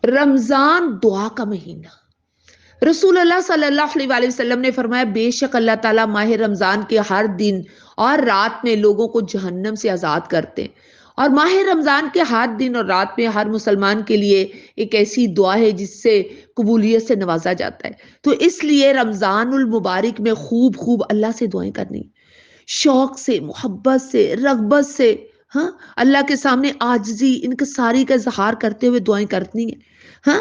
رمضان دعا کا مہینہ۔ رسول اللہ صلی اللہ علیہ وسلم نے فرمایا بے شک اللہ تعالیٰ ماہ رمضان کے ہر دن اور رات میں لوگوں کو جہنم سے آزاد کرتے ہیں، اور ماہ رمضان کے ہر دن اور رات میں ہر مسلمان کے لیے ایک ایسی دعا ہے جس سے قبولیت سے نوازا جاتا ہے۔ تو اس لیے رمضان المبارک میں خوب خوب اللہ سے دعائیں کرنی، شوق سے، محبت سے، رغبت سے، ہاں، اللہ کے سامنے عاجزی انکساری کا اظہار کرتے ہوئے دعائیں کرنی ہیں۔ ہاں،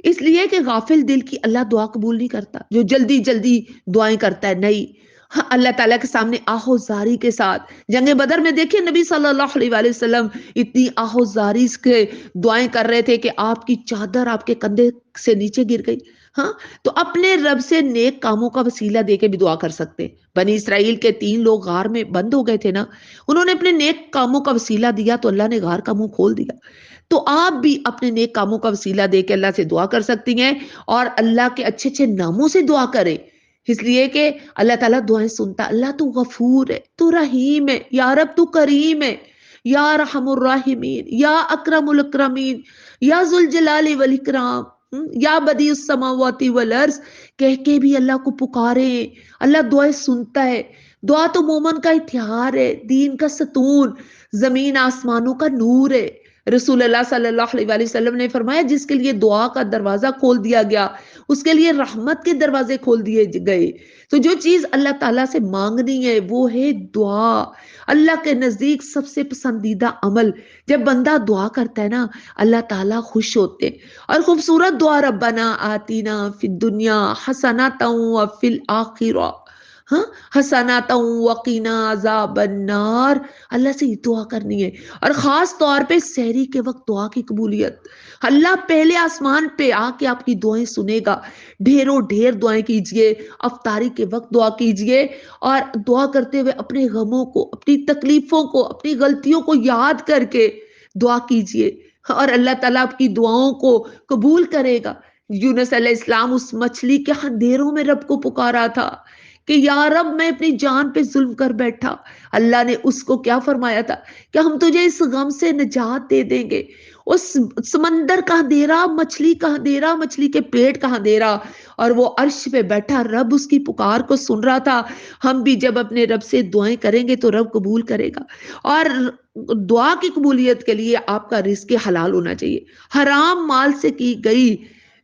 اس لیے کہ غافل دل کی اللہ دعا قبول نہیں کرتا، جو جلدی جلدی دعائیں کرتا ہے نہیں۔ ہاں، اللہ تعالیٰ کے سامنے آہو زاری کے ساتھ، جنگ بدر میں دیکھیں نبی صلی اللہ علیہ وآلہ وسلم اتنی آہو زاری کے دعائیں کر رہے تھے کہ آپ کی چادر آپ کے کندھے سے نیچے گر گئی۔ ہاں، تو اپنے رب سے نیک کاموں کا وسیلہ دے کے بھی دعا کر سکتے ہیں۔ بنی اسرائیل کے 3 لوگ غار میں بند ہو گئے تھے نا، انہوں نے اپنے نیک کاموں کا وسیلہ دیا تو اللہ نے غار کا منہ کھول دیا۔ تو آپ بھی اپنے نیک کاموں کا وسیلہ دے کے اللہ سے دعا کر سکتی ہیں، اور اللہ کے اچھے اچھے ناموں سے دعا کریں، اس لیے کہ اللہ تعالیٰ دعائیں سنتا۔ اللہ تو غفور ہے، تو رحیم ہے، یا رب تو کریم ہے، یا رحم الراحمین، یا اکرم الاکرمین، یا ذوالجلال والاکرام، یا بدیع السماوات والارض کہہ کے بھی اللہ کو پکاریں۔ اللہ دعائیں سنتا ہے۔ دعا تو مومن کا ہتھیار ہے، دین کا ستون، زمین آسمانوں کا نور ہے۔ رسول اللہ صلی اللہ علیہ وآلہ وسلم نے فرمایا جس کے لیے دعا کا دروازہ کھول دیا گیا اس کے لیے رحمت کے دروازے کھول دیے گئے۔ تو جو چیز اللہ تعالیٰ سے مانگنی ہے وہ ہے دعا۔ اللہ کے نزدیک سب سے پسندیدہ عمل، جب بندہ دعا کرتا ہے نا اللہ تعالیٰ خوش ہوتے ہیں۔ اور خوبصورت دعا ربنا آتینا فی الدنیا حسنۃ وفی الآخرہ ہاں حسنۃ وقنا عذاب النار، اللہ سے یہ دعا کرنی ہے۔ اور خاص طور پہ سحری کے وقت دعا کی قبولیت، اللہ پہلے آسمان پہ آ کے آپ کی دعائیں سنے گا۔ ڈھیروں ڈھیر دعائیں کیجئے، افطاری کے وقت دعا کیجئے، اور دعا کرتے ہوئے اپنے غموں کو، اپنی تکلیفوں کو، اپنی غلطیوں کو یاد کر کے دعا کیجئے، اور اللہ تعالیٰ آپ کی دعاؤں کو قبول کرے گا۔ یونس علیہ السلام اس مچھلی کے اندھیروں میں رب کو پکارا تھا کہ یا رب میں اپنی جان پہ ظلم کر بیٹھا، اللہ نے اس کو کیا فرمایا تھا کہ ہم تجھے اس غم سے نجات دے دیں گے۔ اس سمندر کا اندھیرا، مچھلی کا اندھیرا، مچھلی کے پیٹ کا اندھیرا، اور وہ عرش پہ بیٹھا رب اس کی پکار کو سن رہا تھا۔ ہم بھی جب اپنے رب سے دعائیں کریں گے تو رب قبول کرے گا۔ اور دعا کی قبولیت کے لیے آپ کا رزق حلال ہونا چاہیے۔ حرام مال سے کی گئی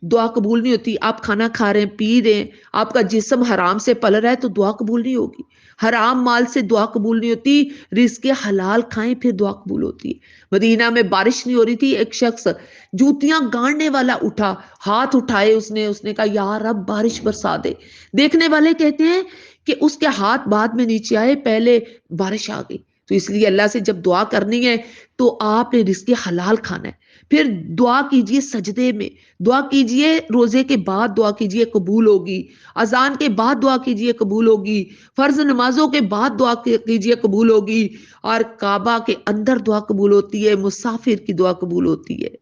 دعا قبول نہیں ہوتی۔ آپ کھانا کھا رہے ہیں، پی رہے ہیں، آپ کا جسم حرام سے پل رہا ہے تو دعا قبول نہیں ہوگی۔ حرام مال سے دعا قبول نہیں ہوتی، رزق حلال کھائیں پھر دعا قبول ہوتی ہے۔ مدینہ میں بارش نہیں ہو رہی تھی، ایک شخص جوتیاں گاڑنے والا اٹھا، ہاتھ اٹھائے، اس نے کہا یا رب بارش برسا دے۔ دیکھنے والے کہتے ہیں کہ اس کے ہاتھ بعد میں نیچے آئے، پہلے بارش آ گئی۔ تو اس لیے اللہ سے جب دعا کرنی ہے تو آپ نے رزق حلال کھانا ہے۔ پھر دعا کیجئے سجدے میں، دعا کیجئے روزے کے بعد، دعا کیجئے قبول ہوگی، اذان کے بعد دعا کیجئے قبول ہوگی، فرض نمازوں کے بعد دعا کیجئے قبول ہوگی، اور کعبہ کے اندر دعا قبول ہوتی ہے، مسافر کی دعا قبول ہوتی ہے۔